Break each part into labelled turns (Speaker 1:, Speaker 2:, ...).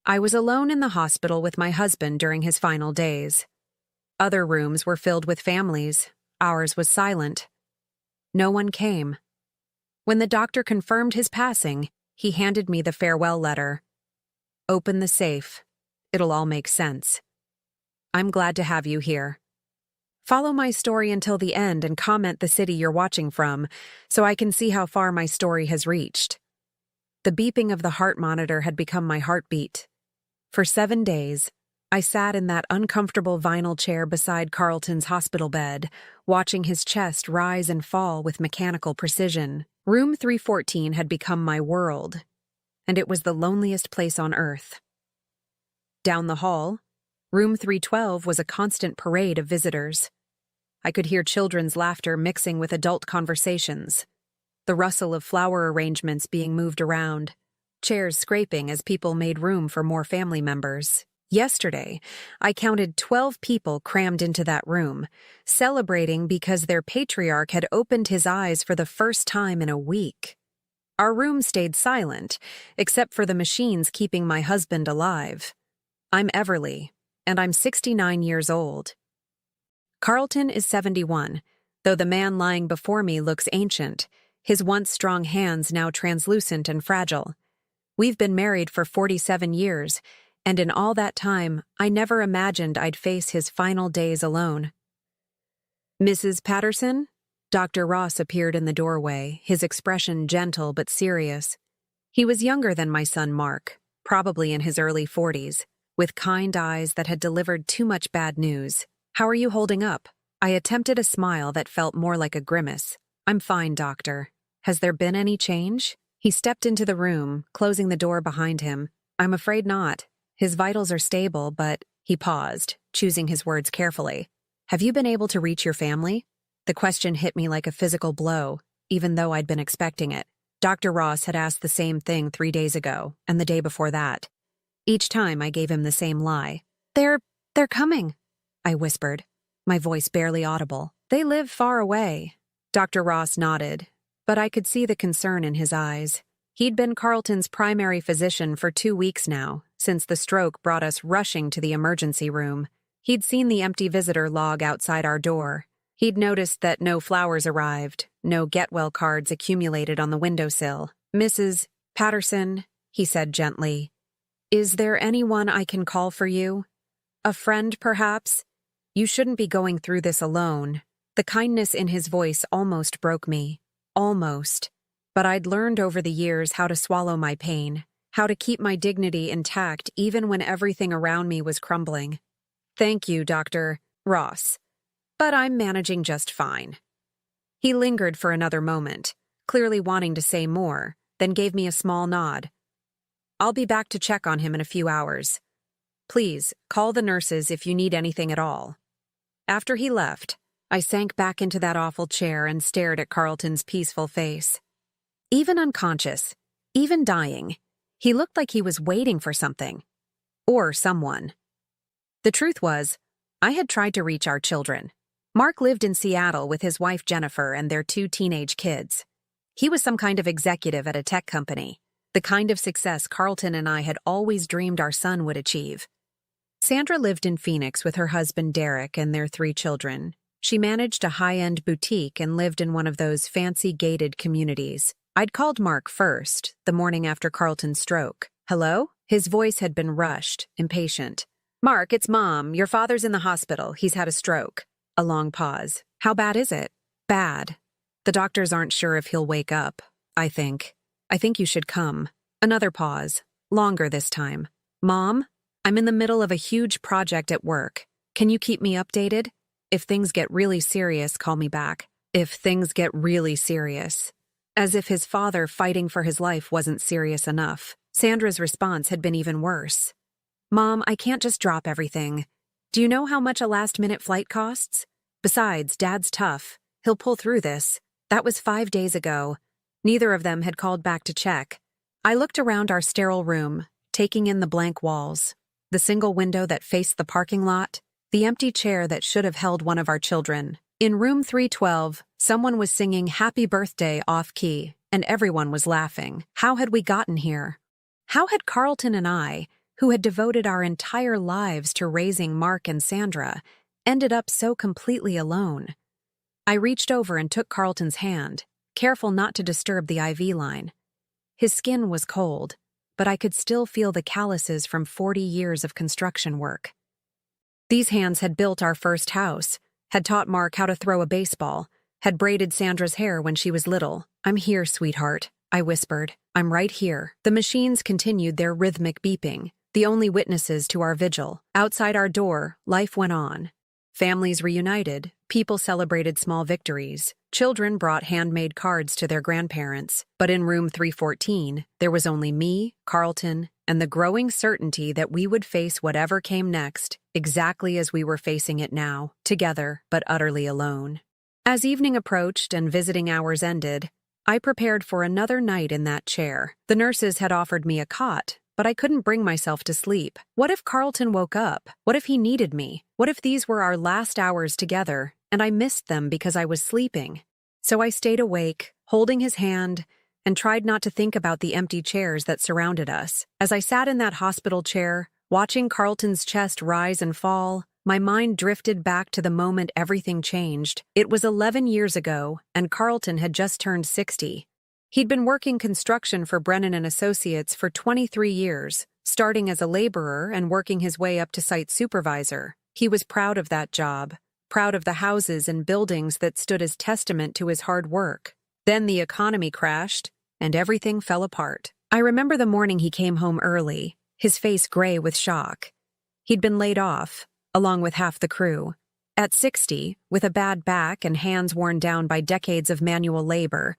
Speaker 1: I was alone in the hospital with my husband during his final days. Other rooms were filled with families. Ours was silent. No one came. When the doctor confirmed his passing, he handed me the farewell letter. Open the safe. It'll all make sense. I'm glad to have you here. Follow my story until the end and comment the city you're watching from so I can see how far my story has reached. The beeping of the heart monitor had become my heartbeat. For 7 days, I sat in that uncomfortable vinyl chair beside Carlton's hospital bed, watching his chest rise and fall with mechanical precision. Room 314 had become my world, and it was the loneliest place on earth. Down the hall, room 312 was a constant parade of visitors. I could hear children's laughter mixing with adult conversations, the rustle of flower arrangements being moved around, chairs scraping as people made room for more family members. Yesterday, I counted 12 people crammed into that room, celebrating because their patriarch had opened his eyes for the first time in a week. Our room stayed silent, except for the machines keeping my husband alive. I'm Everly, and I'm 69 years old. Carlton is 71, though the man lying before me looks ancient, his once strong hands now translucent and fragile. We've been married for 47 years, and in all that time, I never imagined I'd face his final days alone. Mrs. Patterson? Dr. Ross appeared in the doorway, his expression gentle but serious. He was younger than my son Mark, probably in his early 40s, with kind eyes that had delivered too much bad news. How are you holding up? I attempted a smile that felt more like a grimace. I'm fine, doctor. Has there been any change? He stepped into the room, closing the door behind him. I'm afraid not. His vitals are stable, but he paused, choosing his words carefully. Have you been able to reach your family? The question hit me like a physical blow, even though I'd been expecting it. Dr. Ross had asked the same thing 3 days ago, and the day before that. Each time I gave him the same lie. They're coming, I whispered, my voice barely audible. They live far away. Dr. Ross nodded, but I could see the concern in his eyes. He'd been Carlton's primary physician for 2 weeks now, since the stroke brought us rushing to the emergency room. He'd seen the empty visitor log outside our door. He'd noticed that no flowers arrived, no get-well cards accumulated on the windowsill. Mrs. Patterson, he said gently, is there anyone I can call for you? A friend, perhaps? You shouldn't be going through this alone. The kindness in his voice almost broke me. Almost. But I'd learned over the years how to swallow my pain, how to keep my dignity intact even when everything around me was crumbling. Thank you, Dr. Ross. But I'm managing just fine. He lingered for another moment, clearly wanting to say more, then gave me a small nod. I'll be back to check on him in a few hours. Please, call the nurses if you need anything at all. After he left, I sank back into that awful chair and stared at Carlton's peaceful face. Even unconscious, even dying, he looked like he was waiting for something. Or someone. The truth was, I had tried to reach our children. Mark lived in Seattle with his wife Jennifer and their 2 teenage kids. He was some kind of executive at a tech company, the kind of success Carlton and I had always dreamed our son would achieve. Sandra lived in Phoenix with her husband Derek and their 3 children. She managed a high-end boutique and lived in one of those fancy gated communities. I'd called Mark first, the morning after Carlton's stroke. Hello? His voice had been rushed, impatient. Mark, it's Mom. Your father's in the hospital. He's had a stroke. A long pause. How bad is it? Bad. The doctors aren't sure if he'll wake up, I think. I think you should come. Another pause. Longer this time. Mom, I'm in the middle of a huge project at work. Can you keep me updated? If things get really serious, call me back. If things get really serious. As if his father fighting for his life wasn't serious enough. Sandra's response had been even worse. Mom, I can't just drop everything. Do you know how much a last-minute flight costs? Besides, Dad's tough. He'll pull through this. That was 5 days ago. Neither of them had called back to check. I looked around our sterile room, taking in the blank walls, the single window that faced the parking lot, the empty chair that should have held one of our children. In room 312, someone was singing Happy Birthday off-key, and everyone was laughing. How had we gotten here? How had Carlton and I, who had devoted our entire lives to raising Mark and Sandra, ended up so completely alone. I reached over and took Carlton's hand, careful not to disturb the IV line. His skin was cold, but I could still feel the calluses from 40 years of construction work. These hands had built our first house, had taught Mark how to throw a baseball, had braided Sandra's hair when she was little. "I'm here, sweetheart," I whispered. "I'm right here." The machines continued their rhythmic beeping, the only witnesses to our vigil. Outside our door, life went on. Families reunited, people celebrated small victories, children brought handmade cards to their grandparents. But in room 314, there was only me, Carlton, and the growing certainty that we would face whatever came next, exactly as we were facing it now, together but utterly alone. As evening approached and visiting hours ended, I prepared for another night in that chair. The nurses had offered me a cot, but I couldn't bring myself to sleep. What if Carlton woke up? What if he needed me? What if these were our last hours together, and I missed them because I was sleeping? So I stayed awake, holding his hand, and tried not to think about the empty chairs that surrounded us. As I sat in that hospital chair, watching Carlton's chest rise and fall, my mind drifted back to the moment everything changed. It was 11 years ago, and Carlton had just turned 60. He'd been working construction for Brennan and Associates for 23 years, starting as a laborer and working his way up to site supervisor. He was proud of that job, proud of the houses and buildings that stood as testament to his hard work. Then the economy crashed, and everything fell apart. I remember the morning he came home early, his face gray with shock. He'd been laid off, along with half the crew. At 60, with a bad back and hands worn down by decades of manual labor,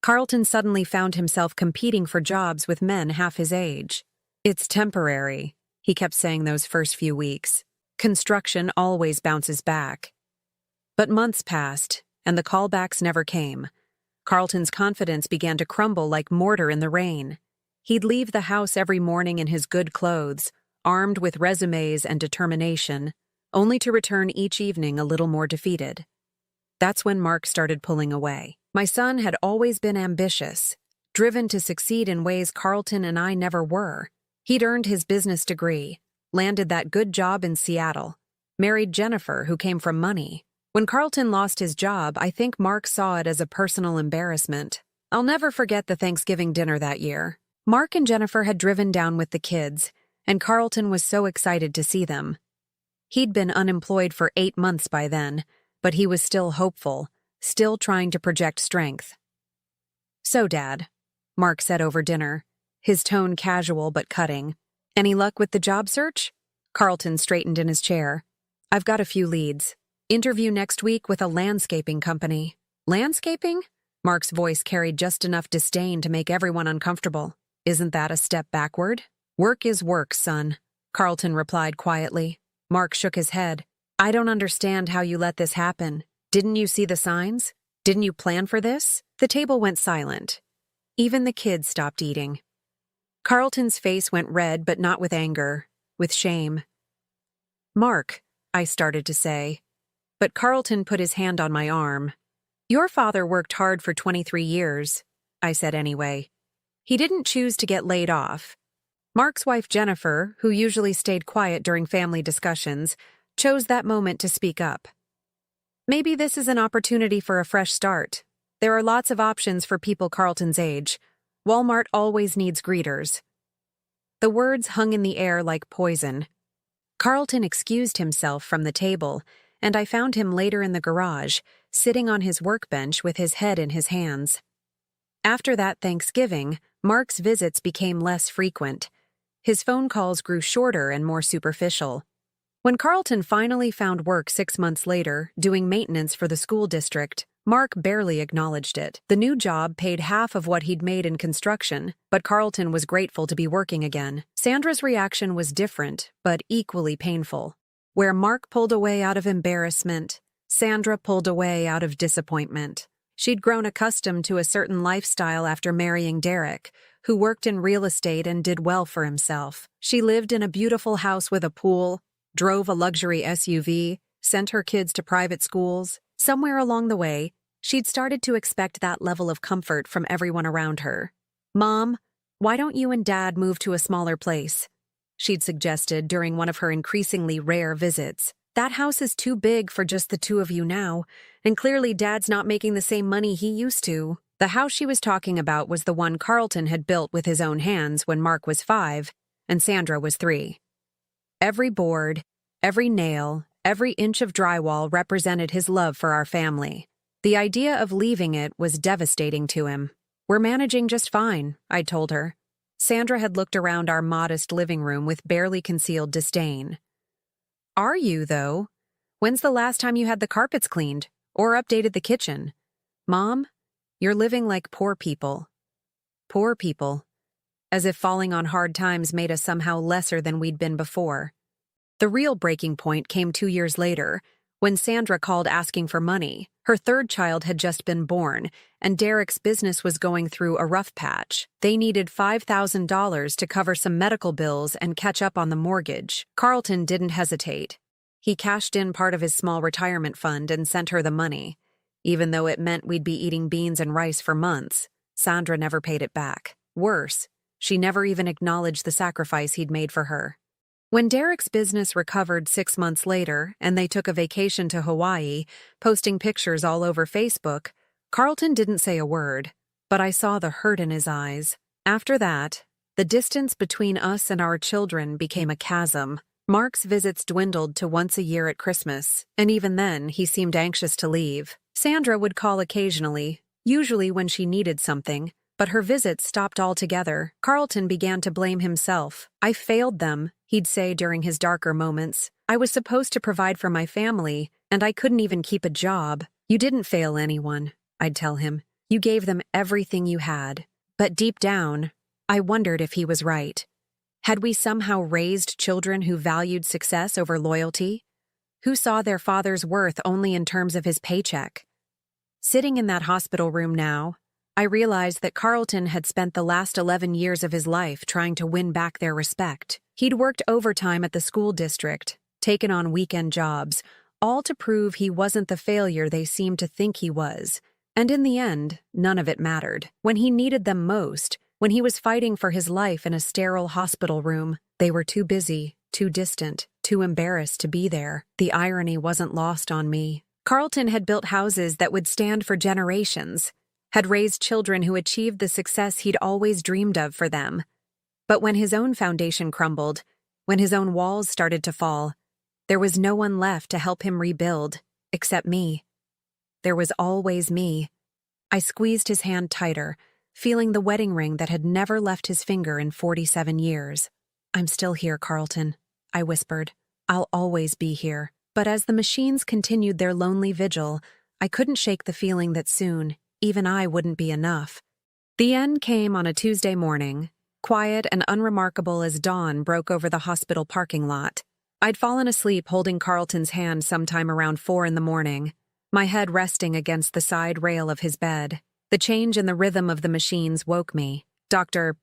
Speaker 1: Carlton suddenly found himself competing for jobs with men half his age. "It's temporary," he kept saying those first few weeks. "Construction always bounces back." But months passed, and the callbacks never came. Carlton's confidence began to crumble like mortar in the rain. He'd leave the house every morning in his good clothes, armed with resumes and determination, only to return each evening a little more defeated. That's when Mark started pulling away. My son had always been ambitious, driven to succeed in ways Carlton and I never were. He'd earned his business degree, landed that good job in Seattle, married Jennifer, who came from money. When Carlton lost his job, I think Mark saw it as a personal embarrassment. I'll never forget the Thanksgiving dinner that year. Mark and Jennifer had driven down with the kids, and Carlton was so excited to see them. He'd been unemployed for 8 months by then, but he was still hopeful, still trying to project strength. "So, Dad," Mark said over dinner, his tone casual but cutting. "Any luck with the job search?" Carlton straightened in his chair. "I've got a few leads. Interview next week with a landscaping company." "Landscaping?" Mark's voice carried just enough disdain to make everyone uncomfortable. "Isn't that a step backward?" "Work is work, son," Carlton replied quietly. Mark shook his head. "I don't understand how you let this happen. Didn't you see the signs? Didn't you plan for this?" The table went silent. Even the kids stopped eating. Carlton's face went red, but not with anger, with shame. "Mark," I started to say, but Carlton put his hand on my arm. "Your father worked hard for 23 years, I said anyway. "He didn't choose to get laid off." Mark's wife Jennifer, who usually stayed quiet during family discussions, chose that moment to speak up. "Maybe this is an opportunity for a fresh start. There are lots of options for people Carlton's age. Walmart always needs greeters." The words hung in the air like poison. Carlton excused himself from the table, and I found him later in the garage, sitting on his workbench with his head in his hands. After that Thanksgiving, Mark's visits became less frequent. His phone calls grew shorter and more superficial. When Carlton finally found work 6 months later, doing maintenance for the school district, Mark barely acknowledged it. The new job paid half of what he'd made in construction, but Carlton was grateful to be working again. Sandra's reaction was different, but equally painful. Where Mark pulled away out of embarrassment, Sandra pulled away out of disappointment. She'd grown accustomed to a certain lifestyle after marrying Derek, who worked in real estate and did well for himself. She lived in a beautiful house with a pool, drove a luxury SUV, sent her kids to private schools. Somewhere along the way, she'd started to expect that level of comfort from everyone around her. "Mom, why don't you and Dad move to a smaller place?" she'd suggested during one of her increasingly rare visits. That house is too big for just the two of you now, and clearly Dad's not making the same money he used to. The house she was talking about was the one Carlton had built with his own hands when Mark was 5 and Sandra was 3. Every board, every nail, every inch of drywall represented his love for our family. The idea of leaving it was devastating to him. "We're managing just fine," I'd told her. Sandra had looked around our modest living room with barely concealed disdain. "Are you, though? When's the last time you had the carpets cleaned or updated the kitchen? Mom, you're living like poor people." Poor people. As if falling on hard times made us somehow lesser than we'd been before. The real breaking point came 2 years later, when Sandra called asking for money. Her third child had just been born, and Derek's business was going through a rough patch. They needed $5,000 to cover some medical bills and catch up on the mortgage. Carlton didn't hesitate. He cashed in part of his small retirement fund and sent her the money. Even though it meant we'd be eating beans and rice for months, Sandra never paid it back. Worse, she never even acknowledged the sacrifice he'd made for her. When Derek's business recovered 6 months later and they took a vacation to Hawaii, posting pictures all over Facebook, Carlton didn't say a word, but I saw the hurt in his eyes. After that, the distance between us and our children became a chasm. Mark's visits dwindled to once a year at Christmas, and even then he seemed anxious to leave. Sandra would call occasionally, usually when she needed something, but her visits stopped altogether. Carlton began to blame himself. "I failed them," he'd say during his darker moments. "I was supposed to provide for my family, and I couldn't even keep a job." "You didn't fail anyone," I'd tell him. "You gave them everything you had." But deep down, I wondered if he was right. Had we somehow raised children who valued success over loyalty? Who saw their father's worth only in terms of his paycheck? Sitting in that hospital room now, I realized that Carlton had spent the last 11 years of his life trying to win back their respect. He'd worked overtime at the school district, taken on weekend jobs, all to prove he wasn't the failure they seemed to think he was. And in the end, none of it mattered. When he needed them most, when he was fighting for his life in a sterile hospital room, they were too busy, too distant, too embarrassed to be there. The irony wasn't lost on me. Carlton had built houses that would stand for generations, had raised children who achieved the success he'd always dreamed of for them. But when his own foundation crumbled, when his own walls started to fall, there was no one left to help him rebuild, except me. There was always me. I squeezed his hand tighter, feeling the wedding ring that had never left his finger in 47 years. "I'm still here, Carlton," I whispered. "I'll always be here." But as the machines continued their lonely vigil, I couldn't shake the feeling that soon, even I wouldn't be enough. The end came on a Tuesday morning, quiet and unremarkable as dawn broke over the hospital parking lot. I'd fallen asleep holding Carlton's hand sometime around 4 in the morning, my head resting against the side rail of his bed. The change in the rhythm of the machines woke me. Dr.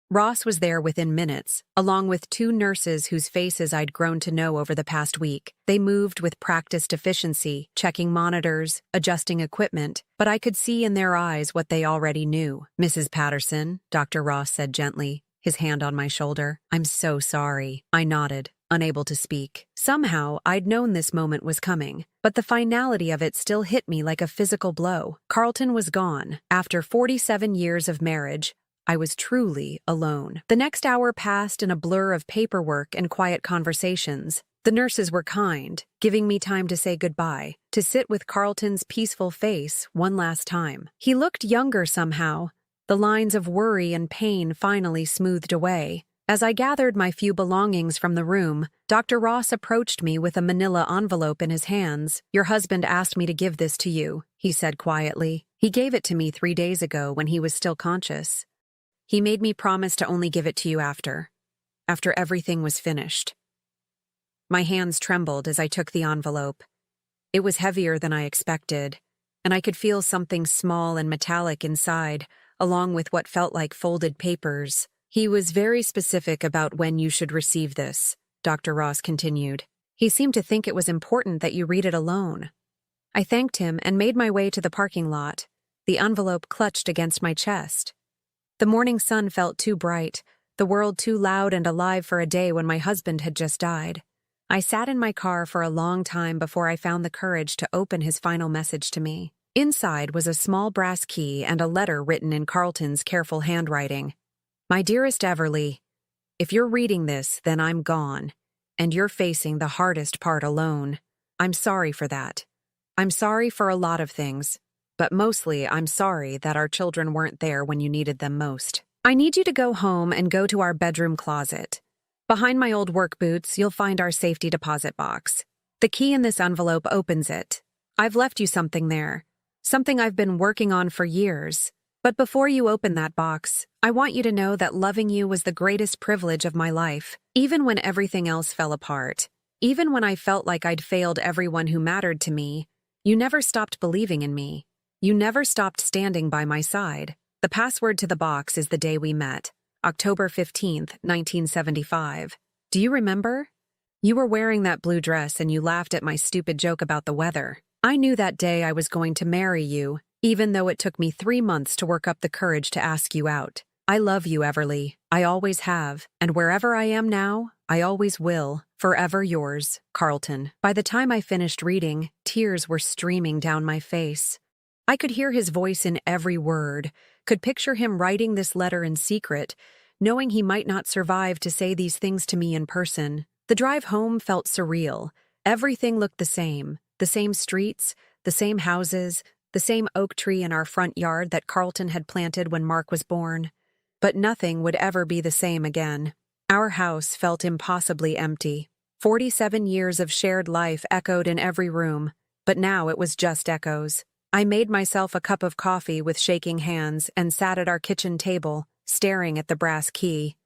Speaker 1: Ross was there within minutes, along with 2 nurses whose faces I'd grown to know over the past week. They moved with practiced efficiency, checking monitors, adjusting equipment, but I could see in their eyes what they already knew. "Mrs. Patterson," Dr. Ross said gently, his hand on my shoulder. "I'm so sorry." I nodded, unable to speak. Somehow, I'd known this moment was coming, but the finality of it still hit me like a physical blow. Carlton was gone. After 47 years of marriage, I was truly alone. The next hour passed in a blur of paperwork and quiet conversations. The nurses were kind, giving me time to say goodbye, to sit with Carlton's peaceful face one last time. He looked younger somehow. The lines of worry and pain finally smoothed away. As I gathered my few belongings from the room, Dr. Ross approached me with a manila envelope in his hands. "Your husband asked me to give this to you," he said quietly. "He gave it to me 3 days ago when he was still conscious. He made me promise to only give it to you after everything was finished." My hands trembled as I took the envelope. It was heavier than I expected, and I could feel something small and metallic inside, along with what felt like folded papers. "He was very specific about when you should receive this," Dr. Ross continued. "He seemed to think it was important that you read it alone." I thanked him and made my way to the parking lot, the envelope clutched against my chest. The morning sun felt too bright, the world too loud and alive for a day when my husband had just died. I sat in my car for a long time before I found the courage to open his final message to me. Inside was a small brass key and a letter written in Carlton's careful handwriting. My dearest Everly, if you're reading this, then I'm gone, and you're facing the hardest part alone. I'm sorry for that. I'm sorry for a lot of things, but mostly I'm sorry that our children weren't there when you needed them most. I need you to go home and go to our bedroom closet. Behind my old work boots, you'll find our safety deposit box. The key in this envelope opens it. I've left you something there, something I've been working on for years. But before you open that box, I want you to know that loving you was the greatest privilege of my life, even when everything else fell apart. Even when I felt like I'd failed everyone who mattered to me, you never stopped believing in me. You never stopped standing by my side. The password to the box is the day we met. October 15th, 1975. Do you remember? You were wearing that blue dress and you laughed at my stupid joke about the weather. I knew that day I was going to marry you, even though it took me 3 months to work up the courage to ask you out. I love you, Everly. I always have, and wherever I am now, I always will. Forever yours, Carlton. By the time I finished reading, tears were streaming down my face. I could hear his voice in every word, could picture him writing this letter in secret, knowing he might not survive to say these things to me in person. The drive home felt surreal. Everything looked the same streets, the same houses, the same oak tree in our front yard that Carlton had planted when Mark was born. But nothing would ever be the same again. Our house felt impossibly empty. 47 years of shared life echoed in every room, but now it was just echoes. I made myself a cup of coffee with shaking hands and sat at our kitchen table, staring at the brass key.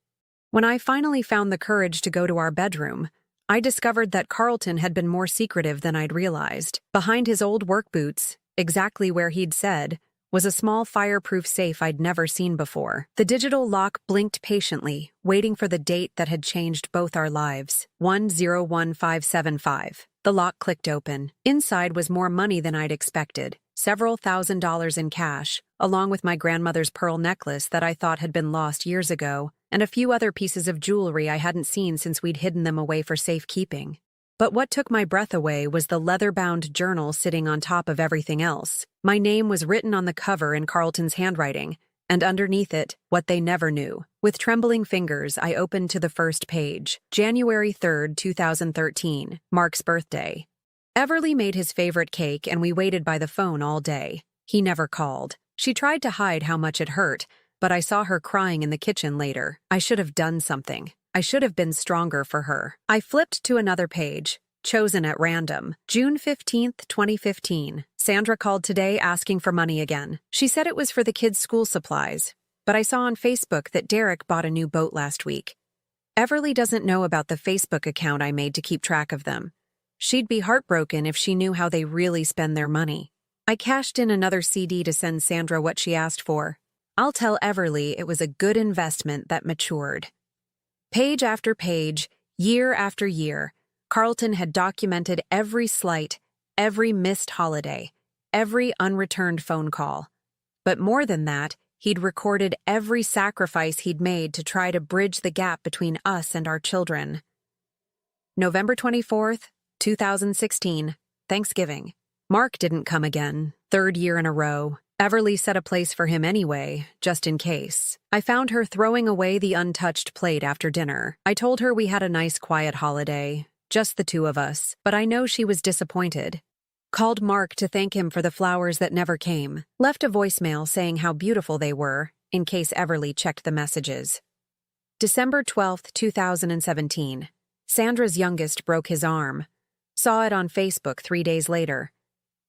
Speaker 1: When I finally found the courage to go to our bedroom, I discovered that Carlton had been more secretive than I'd realized. Behind his old work boots, exactly where he'd said, was a small fireproof safe I'd never seen before. The digital lock blinked patiently, waiting for the date that had changed both our lives. 101575. The lock clicked open. Inside was more money than I'd expected. Several $1,000s in cash, along with my grandmother's pearl necklace that I thought had been lost years ago, and a few other pieces of jewelry I hadn't seen since we'd hidden them away for safekeeping. But what took my breath away was the leather-bound journal sitting on top of everything else. My name was written on the cover in Carlton's handwriting, and underneath it, what they never knew. With trembling fingers, I opened to the first page. January 3rd, 2013, Mark's birthday. Everly made his favorite cake and we waited by the phone all day. He never called. She tried to hide how much it hurt, but I saw her crying in the kitchen later. I should have done something. I should have been stronger for her. I flipped to another page, chosen at random. June 15th, 2015. Sandra called today asking for money again. She said it was for the kids' school supplies, but I saw on Facebook that Derek bought a new boat last week. Everly doesn't know about the Facebook account I made to keep track of them. She'd be heartbroken if she knew how they really spend their money. I cashed in another CD to send Sandra what she asked for. I'll tell Everly it was a good investment that matured. Page after page, year after year, Carlton had documented every slight, every missed holiday, every unreturned phone call. But more than that, he'd recorded every sacrifice he'd made to try to bridge the gap between us and our children. November 24th, 2016, Thanksgiving. Mark didn't come again, 3rd year in a row. Everly set a place for him anyway, just in case. I found her throwing away the untouched plate after dinner. I told her we had a nice quiet holiday, just the two of us, but I know she was disappointed. Called Mark to thank him for the flowers that never came. Left a voicemail saying how beautiful they were, in case Everly checked the messages. December 12th, 2017. Sandra's youngest broke his arm. Saw it on Facebook 3 days later.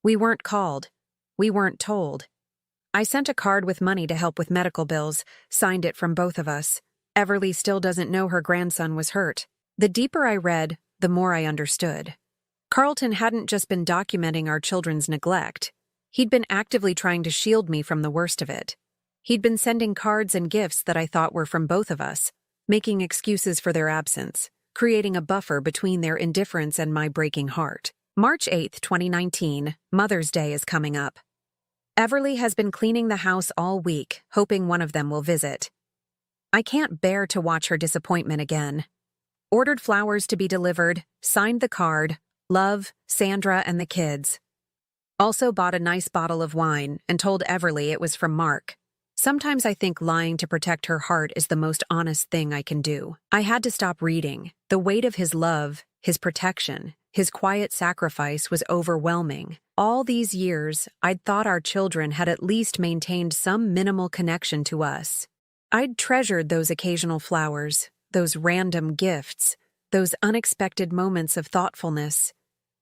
Speaker 1: We weren't called. We weren't told. I sent a card with money to help with medical bills, signed it from both of us. Everly still doesn't know her grandson was hurt. The deeper I read, the more I understood. Carlton hadn't just been documenting our children's neglect. He'd been actively trying to shield me from the worst of it. He'd been sending cards and gifts that I thought were from both of us, making excuses for their absence, creating a buffer between their indifference and my breaking heart. March 8th, 2019, Mother's Day is coming up. Everly has been cleaning the house all week, hoping one of them will visit. I can't bear to watch her disappointment again. Ordered flowers to be delivered, signed the card, love, Sandra and the kids. Also bought a nice bottle of wine and told Everly it was from Mark. Sometimes I think lying to protect her heart is the most honest thing I can do. I had to stop reading. The weight of his love, his protection, his quiet sacrifice was overwhelming. All these years, I'd thought our children had at least maintained some minimal connection to us. I'd treasured those occasional flowers, those random gifts, those unexpected moments of thoughtfulness.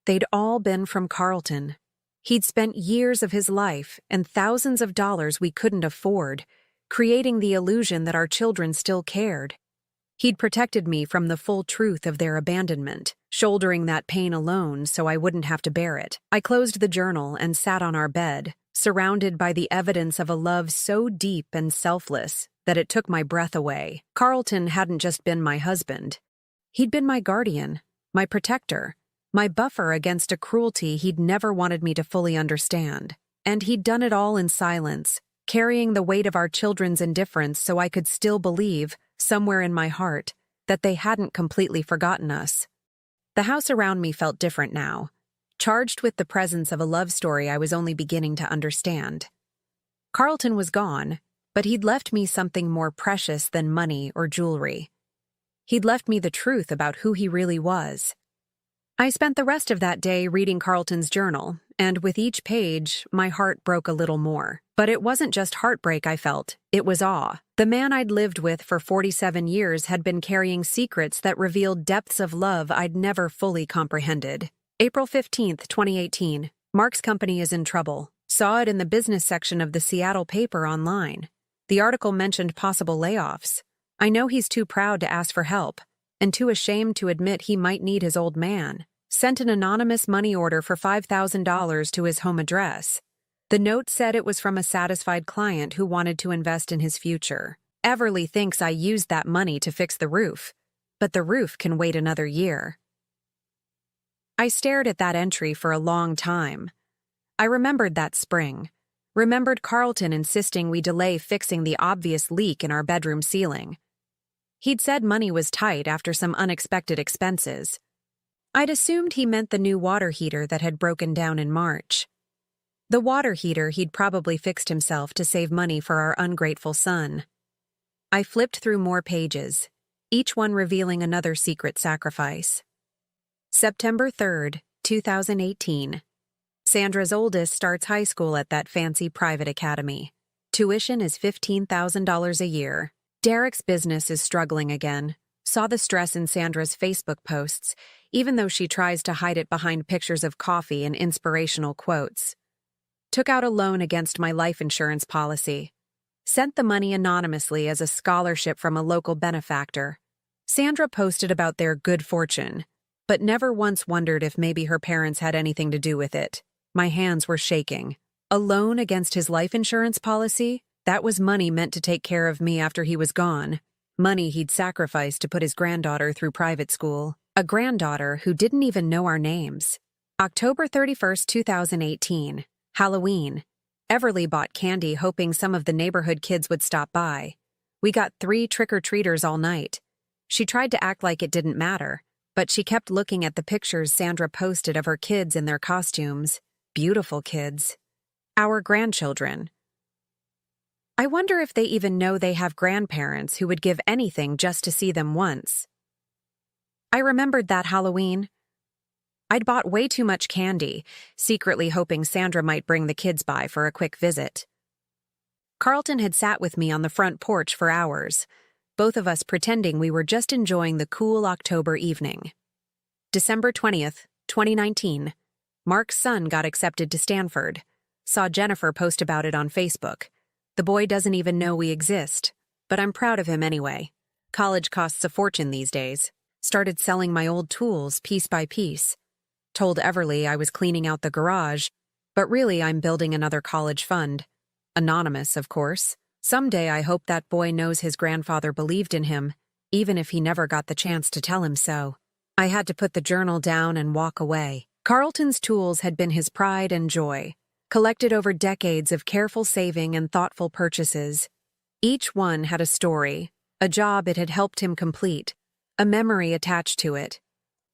Speaker 1: They'd all been from Carlton. He'd spent years of his life and thousands of dollars we couldn't afford, creating the illusion that our children still cared. He'd protected me from the full truth of their abandonment, shouldering that pain alone so I wouldn't have to bear it. I closed the journal and sat on our bed, surrounded by the evidence of a love so deep and selfless that it took my breath away. Carlton hadn't just been my husband. He'd been my guardian, my protector, my buffer against a cruelty he'd never wanted me to fully understand. And he'd done it all in silence, carrying the weight of our children's indifference so I could still believe, somewhere in my heart, that they hadn't completely forgotten us. The house around me felt different now, charged with the presence of a love story I was only beginning to understand. Carlton was gone, but he'd left me something more precious than money or jewelry. He'd left me the truth about who he really was. I spent the rest of that day reading Carlton's journal, and with each page, my heart broke a little more. But it wasn't just heartbreak I felt, it was awe. The man I'd lived with for 47 years had been carrying secrets that revealed depths of love I'd never fully comprehended. April 15th, 2018. Mark's company is in trouble. Saw it in the business section of the Seattle paper online. The article mentioned possible layoffs. I know he's too proud to ask for help, and too ashamed to admit he might need his old man. Sent an anonymous money order for $5,000 to his home address. The note said it was from a satisfied client who wanted to invest in his future. Everly thinks I used that money to fix the roof, but the roof can wait another year. I stared at that entry for a long time. I remembered that spring. Remembered Carlton insisting we delay fixing the obvious leak in our bedroom ceiling. He'd said money was tight after some unexpected expenses. I'd assumed he meant the new water heater that had broken down in March. The water heater he'd probably fixed himself to save money for our ungrateful son. I flipped through more pages, each one revealing another secret sacrifice. September 3rd, 2018. Sandra's oldest starts high school at that fancy private academy. Tuition is $15,000 a year. Derek's business is struggling again. Saw the stress in Sandra's Facebook posts, even though she tries to hide it behind pictures of coffee and inspirational quotes. Took out a loan against my life insurance policy. Sent the money anonymously as a scholarship from a local benefactor. Sandra posted about their good fortune, but never once wondered if maybe her parents had anything to do with it. My hands were shaking. A loan against his life insurance policy? That was money meant to take care of me after he was gone. Money he'd sacrificed to put his granddaughter through private school. A granddaughter who didn't even know our names. October 31st, 2018. Halloween. Everly bought candy hoping some of the neighborhood kids would stop by. We got 3 trick-or-treaters all night. She tried to act like it didn't matter, but she kept looking at the pictures Sandra posted of her kids in their costumes. Beautiful kids. Our grandchildren. I wonder if they even know they have grandparents who would give anything just to see them once. I remembered that Halloween. I'd bought way too much candy, secretly hoping Sandra might bring the kids by for a quick visit. Carlton had sat with me on the front porch for hours, both of us pretending we were just enjoying the cool October evening. December 20th, 2019. Mark's son got accepted to Stanford. Saw Jennifer post about it on Facebook. The boy doesn't even know we exist, but I'm proud of him anyway. College costs a fortune these days. Started selling my old tools piece by piece. Told Everly I was cleaning out the garage, but really I'm building another college fund. Anonymous, of course. Someday I hope that boy knows his grandfather believed in him, even if he never got the chance to tell him so. I had to put the journal down and walk away. Carlton's tools had been his pride and joy, collected over decades of careful saving and thoughtful purchases. Each one had a a job it had helped him complete, a memory attached to it.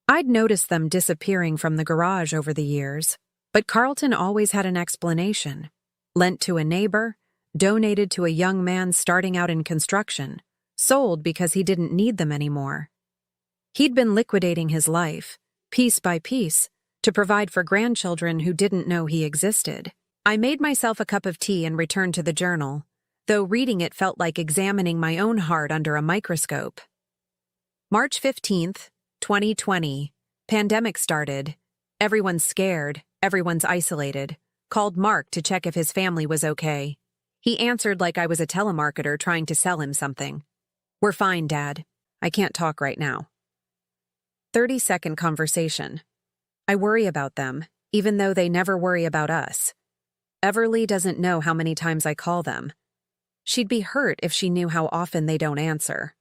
Speaker 1: I'd noticed them disappearing from the garage over the years, but Carlton always had an explanation. Lent to a neighbor, donated to a young man starting out in construction, sold because he didn't need them anymore. He'd been liquidating his life, piece by piece, to provide for grandchildren who didn't know he existed. I made myself a cup of tea and returned to the journal, though reading it felt like examining my own heart under a microscope. March 15th, 2020. Pandemic started. Everyone's scared, everyone's isolated. Called Mark to check if his family was okay. He answered like I was a telemarketer trying to sell him something. "We're fine, Dad. I can't talk right now." 30-second conversation. I worry about them, even though they never worry about us. Everly doesn't know how many times I call them. She'd be hurt if she knew how often they don't answer.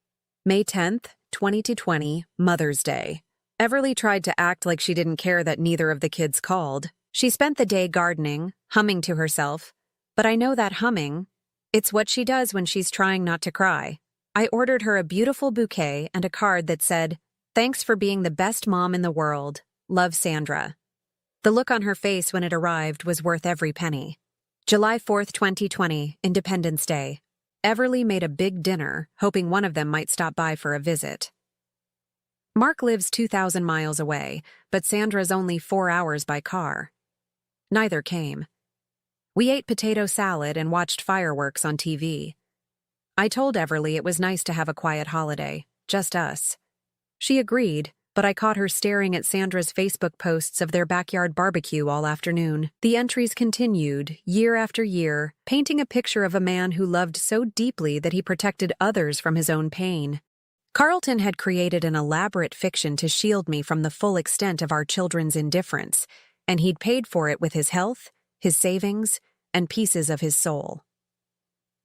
Speaker 1: May 10th, 2020, Mother's Day. Everly tried to act like she didn't care that neither of the kids called. She spent the day gardening, humming to herself. But I know that humming, it's what she does when she's trying not to cry. I ordered her a beautiful bouquet and a card that said, "Thanks for being the best mom in the world. Love, Sandra." The look on her face when it arrived was worth every penny. July 4th, 2020, Independence Day. Everly made a big dinner, hoping one of them might stop by for a visit. Mark lives 2,000 miles away, but Sandra's only 4 hours by car. Neither came. We ate potato salad and watched fireworks on TV. I told Everly it was nice to have a quiet holiday, just us. She agreed, but I caught her staring at Sandra's Facebook posts of their backyard barbecue all afternoon. The entries continued, year after year, painting a picture of a man who loved so deeply that he protected others from his own pain. Carlton had created an elaborate fiction to shield me from the full extent of our children's indifference, and he'd paid for it with his health, his savings, and pieces of his soul.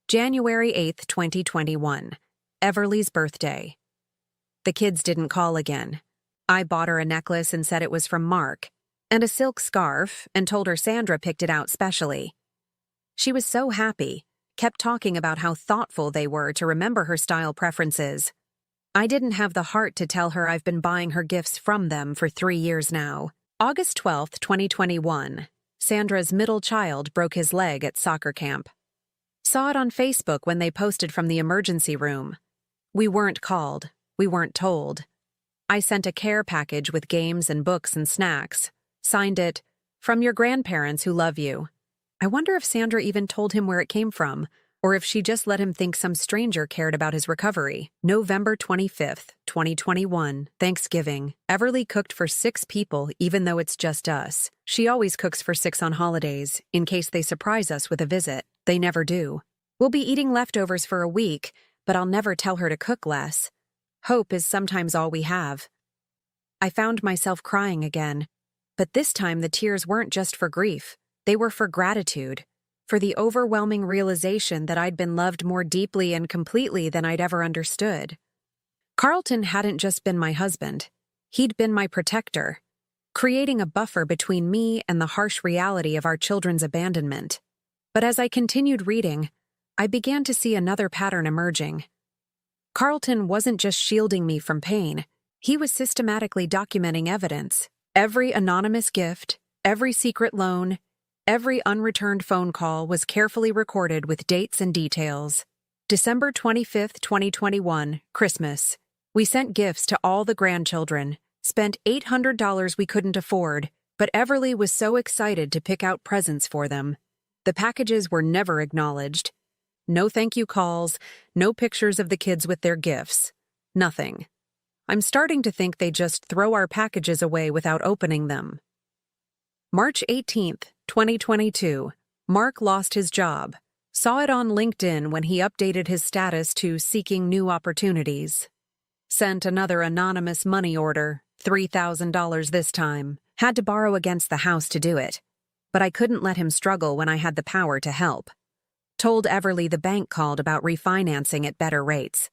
Speaker 1: January 8th, 2021. Everly's birthday. The kids didn't call again. I bought her a necklace and said it was from Mark, and a silk scarf, and told her Sandra picked it out specially. She was so happy, kept talking about how thoughtful they were to remember her style preferences. I didn't have the heart to tell her I've been buying her gifts from them for 3 years now. August 12th, 2021. Sandra's middle child broke his leg at soccer camp. Saw it on Facebook when they posted from the emergency room. We weren't called. We weren't told. I sent a care package with games and books and snacks. Signed it, "From your grandparents who love you." I wonder if Sandra even told him where it came from, or if she just let him think some stranger cared about his recovery. November 25th, 2021, Thanksgiving. Everly cooked for 6 people even though it's just us. She always cooks for 6 on holidays, in case they surprise us with a visit. They never do. We'll be eating leftovers for a week, but I'll never tell her to cook less. Hope is sometimes all we have. I found myself crying again, but this time the tears weren't just for grief. They were for gratitude, for the overwhelming realization that I'd been loved more deeply and completely than I'd ever understood. Carlton hadn't just been my husband. He'd been my protector, creating a buffer between me and the harsh reality of our children's abandonment. But as I continued reading, I began to see another pattern emerging. Carlton wasn't just shielding me from pain. He was systematically documenting evidence. Every anonymous gift, every secret loan, every unreturned phone call was carefully recorded with dates and details. December 25th, 2021, Christmas. We sent gifts to all the grandchildren, spent $800 we couldn't afford, but Everly was so excited to pick out presents for them. The packages were never acknowledged. No thank you calls, no pictures of the kids with their gifts. Nothing. I'm starting to think they just throw our packages away without opening them. March 18th, 2022. Mark lost his job. Saw it on LinkedIn when he updated his status to seeking new opportunities. Sent another anonymous money order, $3,000 this time. Had to borrow against the house to do it. But I couldn't let him struggle when I had the power to help. Told Everly the bank called about refinancing at better rates.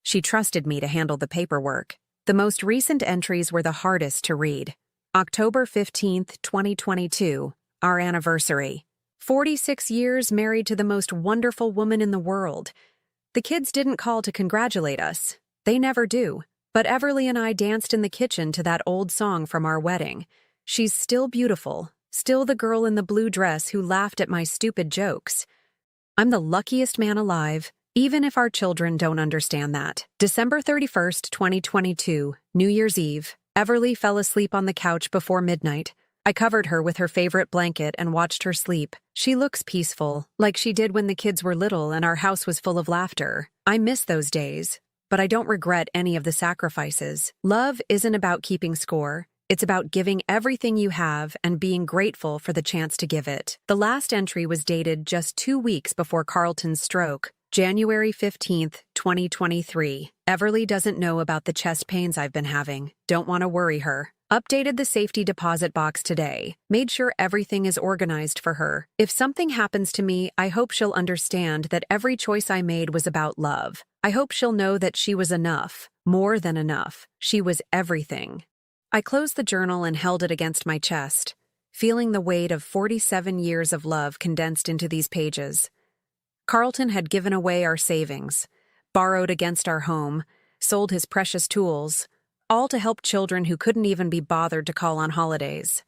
Speaker 1: She trusted me to handle the paperwork. The most recent entries were the hardest to read. October 15th, 2022, our anniversary. 46 years married to the most wonderful woman in the world. The kids didn't call to congratulate us. They never do. But Everly and I danced in the kitchen to that old song from our wedding. She's still beautiful, still the girl in the blue dress who laughed at my stupid jokes. I'm the luckiest man alive, even if our children don't understand that. December 31st, 2022, New Year's Eve. Everly fell asleep on the couch before midnight. I covered her with her favorite blanket and watched her sleep. She looks peaceful, like she did when the kids were little and our house was full of laughter. I miss those days, but I don't regret any of the sacrifices. Love isn't about keeping score. It's about giving everything you have and being grateful for the chance to give it. The last entry was dated just 2 weeks before Carlton's stroke, January 15th, 2023. Everly doesn't know about the chest pains I've been having. Don't want to worry her. Updated the safety deposit box today. Made sure everything is organized for her. If something happens to me, I hope she'll understand that every choice I made was about love. I hope she'll know that she was enough, more than enough. She was everything. I closed the journal and held it against my chest, feeling the weight of 47 years of love condensed into these pages. Carlton had given away our savings, borrowed against our home, sold his precious tools, all to help children who couldn't even be bothered to call on holidays.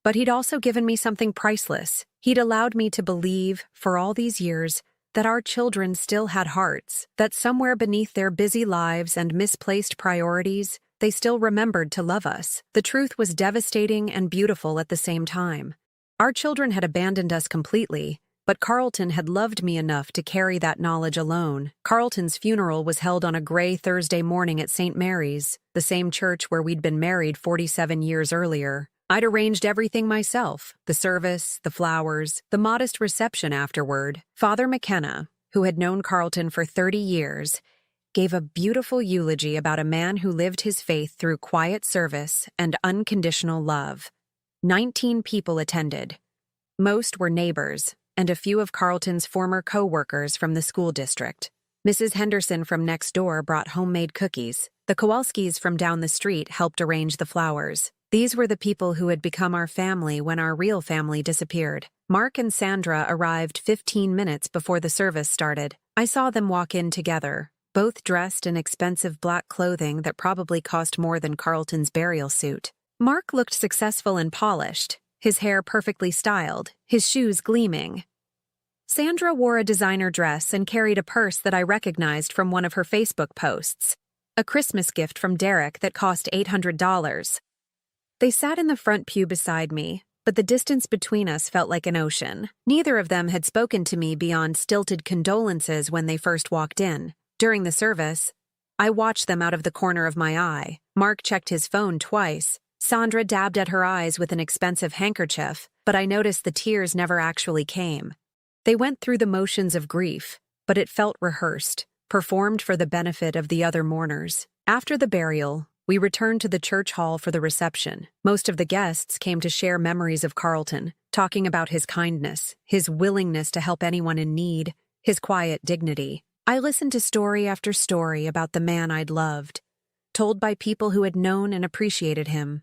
Speaker 1: But he'd also given me something priceless. He'd allowed me to believe, for all these years, that our children still had hearts, that somewhere beneath their busy lives and misplaced priorities, they still remembered to love us. The truth was devastating and beautiful at the same time. Our children had abandoned us completely, but Carlton had loved me enough to carry that knowledge alone. Carlton's funeral was held on a gray Thursday morning at St. Mary's, the same church where we'd been married 47 years earlier. I'd arranged everything myself, the service, the flowers, the modest reception afterward. Father McKenna, who had known Carlton for 30 years, gave a beautiful eulogy about a man who lived his faith through quiet service and unconditional love. 19 people attended. Most were neighbors, and a few of Carlton's former co-workers from the school district. Mrs. Henderson from next door brought homemade cookies. The Kowalskis from down the street helped arrange the flowers. These were the people who had become our family when our real family disappeared. Mark and Sandra arrived 15 minutes before the service started. I saw them walk in together, both dressed in expensive black clothing that probably cost more than Carlton's burial suit. Mark looked successful and polished, his hair perfectly styled, his shoes gleaming. Sandra wore a designer dress and carried a purse that I recognized from one of her Facebook posts, a Christmas gift from Derek that cost $800. They sat in the front pew beside me, but the distance between us felt like an ocean. Neither of them had spoken to me beyond stilted condolences when they first walked in. During the service, I watched them out of the corner of my eye. Mark checked his phone twice. Sandra dabbed at her eyes with an expensive handkerchief, but I noticed the tears never actually came. They went through the motions of grief, but it felt rehearsed, performed for the benefit of the other mourners. After the burial, we returned to the church hall for the reception. Most of the guests came to share memories of Carlton, talking about his kindness, his willingness to help anyone in need, his quiet dignity. I listened to story after story about the man I'd loved, told by people who had known and appreciated him.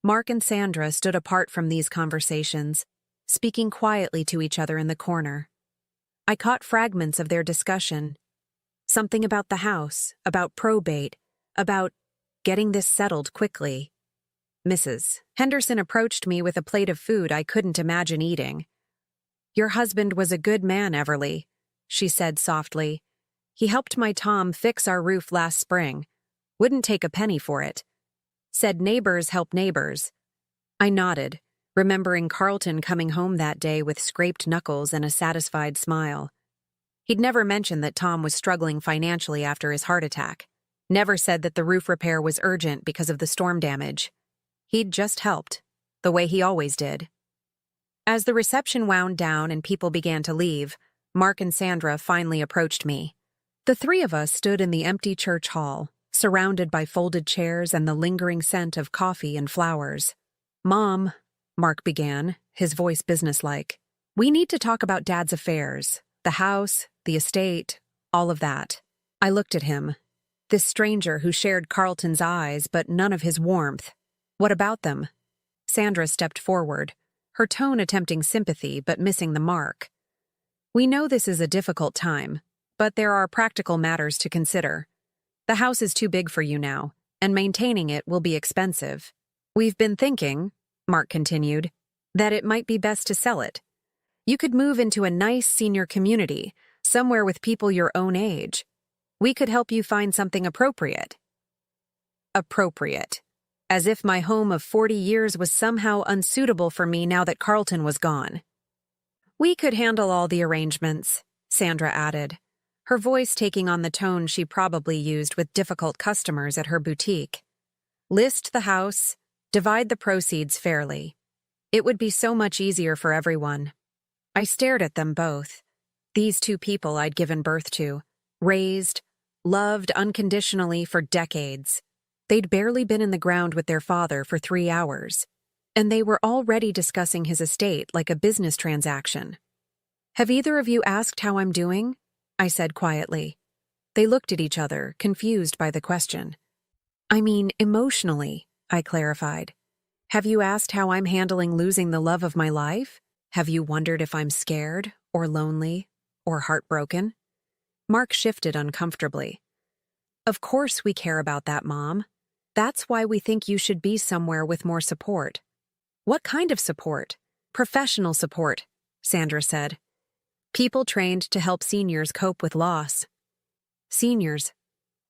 Speaker 1: Mark and Sandra stood apart from these conversations, speaking quietly to each other in the corner. I caught fragments of their discussion. Something about the house, about probate, about getting this settled quickly. Mrs. Henderson approached me with a plate of food I couldn't imagine eating. "Your husband was a good man, Everly," she said softly. "He helped my Tom fix our roof last spring. Wouldn't take a penny for it. Said neighbors help neighbors." I nodded, remembering Carlton coming home that day with scraped knuckles and a satisfied smile. He'd never mentioned that Tom was struggling financially after his heart attack. Never said that the roof repair was urgent because of the storm damage. He'd just helped, the way he always did. As the reception wound down and people began to leave, Mark and Sandra finally approached me. The three of us stood in the empty church hall, surrounded by folded chairs and the lingering scent of coffee and flowers. "Mom," Mark began, his voice businesslike, "we need to talk about Dad's affairs, the house, the estate, all of that." I looked at him, this stranger who shared Carlton's eyes but none of his warmth. "What about them?" Sandra stepped forward, her tone attempting sympathy but missing the mark. "We know this is a difficult time, but there are practical matters to consider. The house is too big for you now, and maintaining it will be expensive. We've been thinking, Mark continued, that it might be best to sell it. You could move into a nice senior community, somewhere with people your own age. We could help you find something appropriate. Appropriate. As if my home of 40 years was somehow unsuitable for me now that Carlton was gone. We could handle all the arrangements, Sandra added, her voice taking on the tone she probably used with difficult customers at her boutique. List the house, divide the proceeds fairly. It would be so much easier for everyone. I stared at them both. These two people I'd given birth to, raised, loved unconditionally for decades. They'd barely been in the ground with their father for 3 hours, and they were already discussing his estate like a business transaction. Have either of you asked how I'm doing? I said quietly. They looked at each other, confused by the question. I mean, emotionally, I clarified. Have you asked how I'm handling losing the love of my life? Have you wondered if I'm scared, or lonely, or heartbroken? Mark shifted uncomfortably. Of course we care about that, Mom. That's why we think you should be somewhere with more support. What kind of support? Professional support, Sandra said. People trained to help seniors cope with loss. Seniors.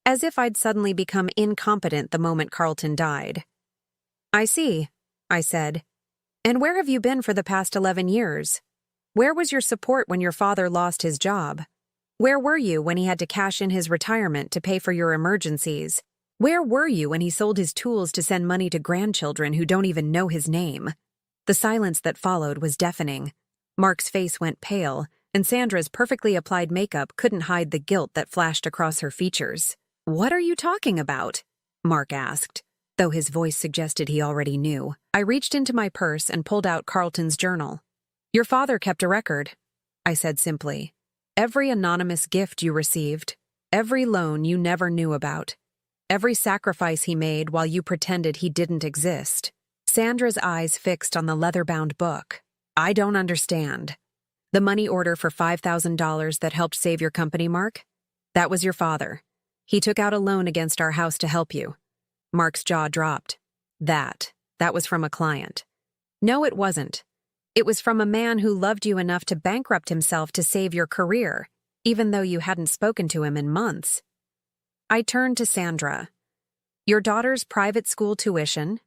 Speaker 1: As if I'd suddenly become incompetent the moment Carlton died. I see, I said. And where have you been for the past 11 years? Where was your support when your father lost his job? Where were you when he had to cash in his retirement to pay for your emergencies? Where were you when he sold his tools to send money to grandchildren who don't even know his name? The silence that followed was deafening. Mark's face went pale, and Sandra's perfectly applied makeup couldn't hide the guilt that flashed across her features. What are you talking about? Mark asked, though his voice suggested he already knew. I reached into my purse and pulled out Carlton's journal. Your father kept a record, I said simply. Every anonymous gift you received, every loan you never knew about, every sacrifice he made while you pretended he didn't exist. Sandra's eyes fixed on the leather-bound book. I don't understand. The money order for $5,000 that helped save your company, Mark? That was your father. He took out a loan against our house to help you. Mark's jaw dropped. That was from a client. No, it wasn't. It was from a man who loved you enough to bankrupt himself to save your career, even though you hadn't spoken to him in months. I turned to Sandra. Your daughter's private school tuition,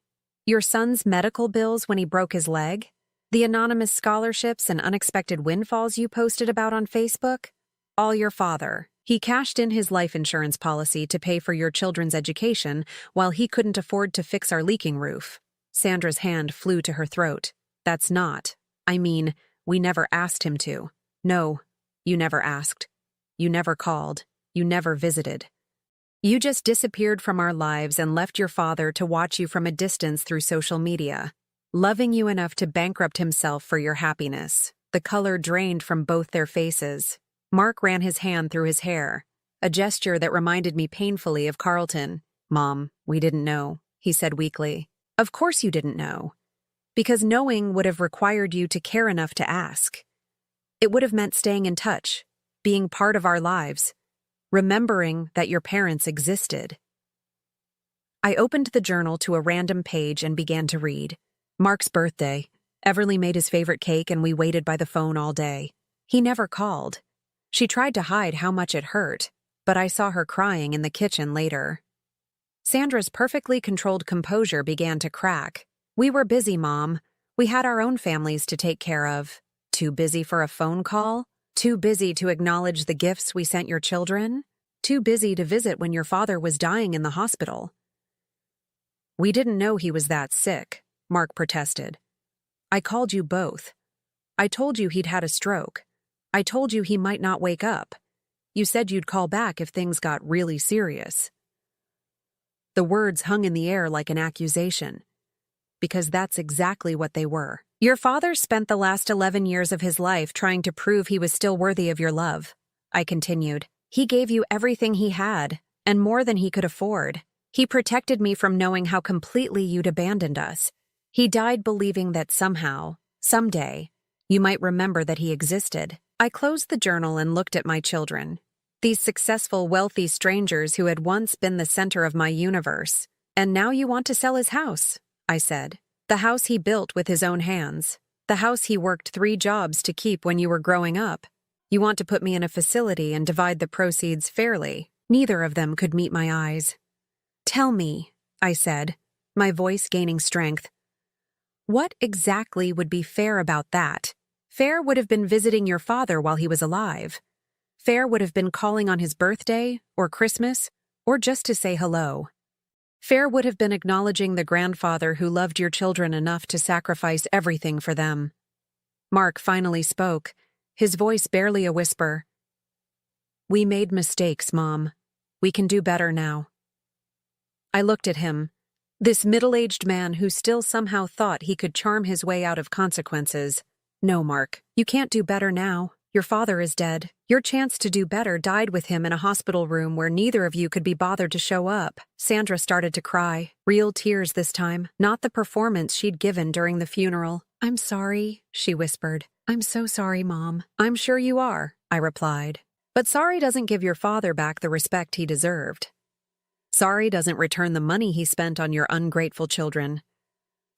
Speaker 1: your son's medical bills when he broke his leg, the anonymous scholarships and unexpected windfalls you posted about on Facebook, all your father. He cashed in his life insurance policy to pay for your children's education while he couldn't afford to fix our leaking roof. Sandra's hand flew to her throat. That's not. I mean, we never asked him to. No, you never asked. You never called. You never visited. You just disappeared from our lives and left your father to watch you from a distance through social media, loving you enough to bankrupt himself for your happiness. The color drained from both their faces. Mark ran his hand through his hair, a gesture that reminded me painfully of Carlton. Mom, we didn't know, he said weakly. Of course you didn't know. Because knowing would have required you to care enough to ask. It would have meant staying in touch, being part of our lives, remembering that your parents existed. I opened the journal to a random page and began to read. Mark's birthday. Everly made his favorite cake and we waited by the phone all day. He never called. She tried to hide how much it hurt, but I saw her crying in the kitchen later. Sandra's perfectly controlled composure began to crack. We were busy, Mom. We had our own families to take care of. Too busy for a phone call? Too busy to acknowledge the gifts we sent your children? Too busy to visit when your father was dying in the hospital? We didn't know he was that sick, Mark protested. I called you both. I told you he'd had a stroke. I told you he might not wake up. You said you'd call back if things got really serious. The words hung in the air like an accusation. Because that's exactly what they were. Your father spent the last 11 years of his life trying to prove he was still worthy of your love, I continued. He gave you everything he had, and more than he could afford. He protected me from knowing how completely you'd abandoned us. He died believing that somehow, someday, you might remember that he existed. I closed the journal and looked at my children. These successful, wealthy strangers who had once been the center of my universe. And now you want to sell his house, I said. The house he built with his own hands. The house he worked 3 jobs to keep when you were growing up. You want to put me in a facility and divide the proceeds fairly. Neither of them could meet my eyes. Tell me, I said, my voice gaining strength. What exactly would be fair about that? Fair would have been visiting your father while he was alive. Fair would have been calling on his birthday, or Christmas, or just to say hello. Fair would have been acknowledging the grandfather who loved your children enough to sacrifice everything for them. Mark finally spoke, his voice barely a whisper. We made mistakes, Mom. We can do better now. I looked at him, this middle-aged man who still somehow thought he could charm his way out of consequences. No, Mark, you can't do better now. Your father is dead. Your chance to do better died with him in a hospital room where neither of you could be bothered to show up. Sandra started to cry, real tears this time, not the performance she'd given during the funeral. I'm sorry, she whispered. I'm so sorry, Mom. I'm sure you are, I replied. But sorry doesn't give your father back the respect he deserved. Sorry doesn't return the money he spent on your ungrateful children.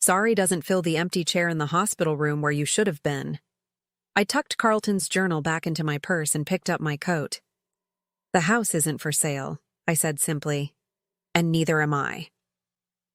Speaker 1: Sorry doesn't fill the empty chair in the hospital room where you should have been. I tucked Carlton's journal back into my purse and picked up my coat. The house isn't for sale, I said simply, and neither am I.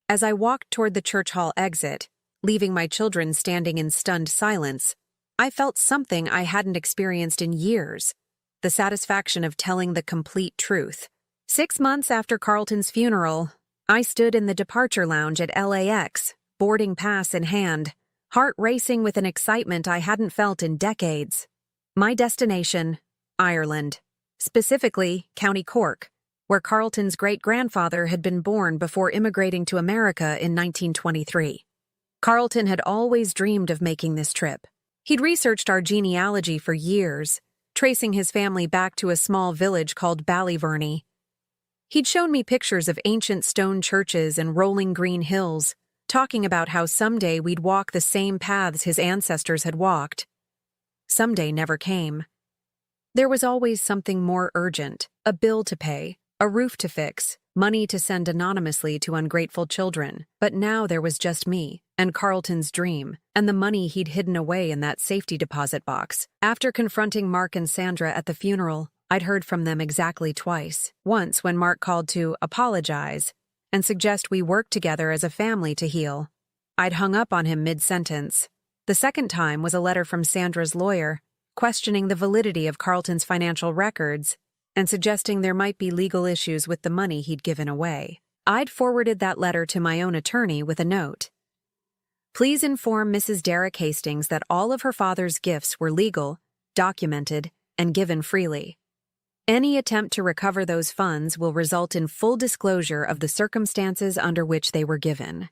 Speaker 1: As I walked toward the church hall exit, leaving my children standing in stunned silence, I felt something I hadn't experienced in years, the satisfaction of telling the complete truth. 6 months after Carlton's funeral, I stood in the departure lounge at LAX, boarding pass in hand, heart racing with an excitement I hadn't felt in decades. My destination, Ireland, specifically County Cork, where Carlton's great-grandfather had been born before immigrating to America in 1923. Carlton had always dreamed of making this trip. He'd researched our genealogy for years, tracing his family back to a small village called Ballyverney. He'd shown me pictures of ancient stone churches and rolling green hills, talking about how someday we'd walk the same paths his ancestors had walked. Someday never came. There was always something more urgent, a bill to pay, a roof to fix, money to send anonymously to ungrateful children. But now there was just me, and Carlton's dream, and the money he'd hidden away in that safety deposit box. After confronting Mark and Sandra at the funeral, I'd heard from them exactly twice. Once when Mark called to apologize and suggest we work together as a family to heal. I'd hung up on him mid-sentence. The second time was a letter from Sandra's lawyer, questioning the validity of Carlton's financial records and suggesting there might be legal issues with the money he'd given away. I'd forwarded that letter to my own attorney with a note. Please inform Mrs. Derek Hastings that all of her father's gifts were legal, documented, and given freely. Any attempt to recover those funds will result in full disclosure of the circumstances under which they were given.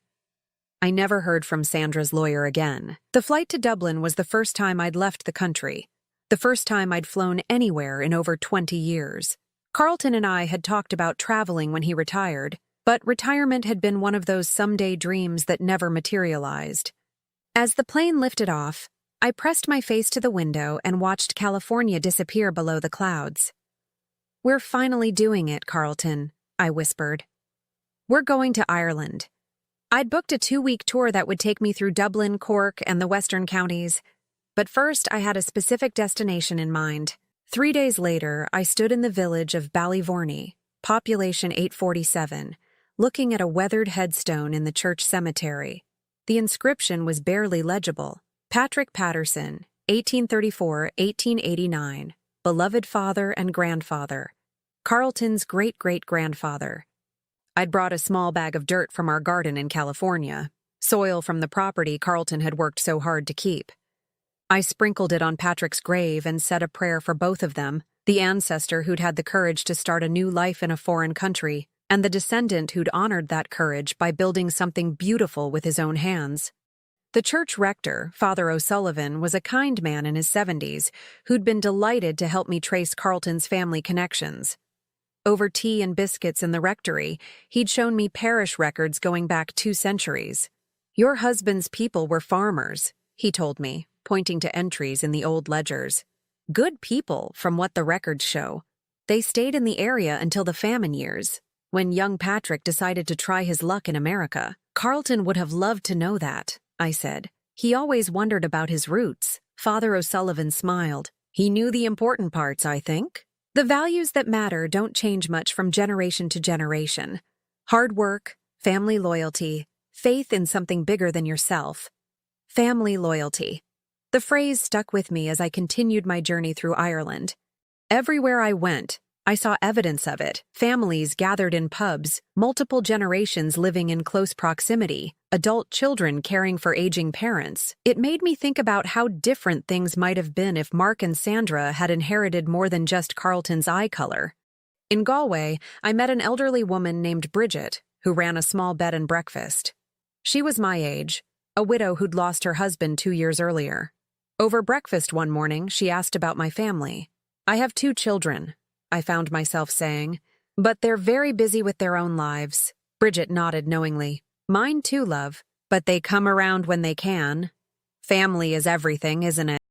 Speaker 1: I never heard from Sandra's lawyer again. The flight to Dublin was the first time I'd left the country, the first time I'd flown anywhere in over 20 years. Carlton and I had talked about traveling when he retired, but retirement had been one of those someday dreams that never materialized. As the plane lifted off, I pressed my face to the window and watched California disappear below the clouds. We're finally doing it, Carlton, I whispered. We're going to Ireland. I'd booked a 2-week tour that would take me through Dublin, Cork, and the western counties. But first, I had a specific destination in mind. 3 days later, I stood in the village of Ballyverney, population 847, looking at a weathered headstone in the church cemetery. The inscription was barely legible. Patrick Patterson, 1834-1889, beloved father and grandfather. Carlton's great-great-grandfather. I'd brought a small bag of dirt from our garden in California, soil from the property Carlton had worked so hard to keep. I sprinkled it on Patrick's grave and said a prayer for both of them, the ancestor who'd had the courage to start a new life in a foreign country, and the descendant who'd honored that courage by building something beautiful with his own hands. The church rector, Father O'Sullivan, was a kind man in his 70s who'd been delighted to help me trace Carlton's family connections. Over tea and biscuits in the rectory, he'd shown me parish records going back 2 centuries. Your husband's people were farmers, he told me, pointing to entries in the old ledgers. Good people, from what the records show. They stayed in the area until the famine years, when young Patrick decided to try his luck in America. Carlton would have loved to know that, I said. He always wondered about his roots. Father O'Sullivan smiled. He knew the important parts, I think. The values that matter don't change much from generation to generation. Hard work, family loyalty, faith in something bigger than yourself. Family loyalty. The phrase stuck with me as I continued my journey through Ireland. Everywhere I went, I saw evidence of it. Families gathered in pubs, multiple generations living in close proximity, adult children caring for aging parents. It made me think about how different things might have been if Mark and Sandra had inherited more than just Carlton's eye color. In Galway, I met an elderly woman named Bridget, who ran a small bed and breakfast. She was my age, a widow who'd lost her husband 2 years earlier. Over breakfast one morning, she asked about my family. I have 2 children, I found myself saying, but they're very busy with their own lives. Bridget nodded knowingly. Mine too, love, but they come around when they can. Family is everything, isn't it?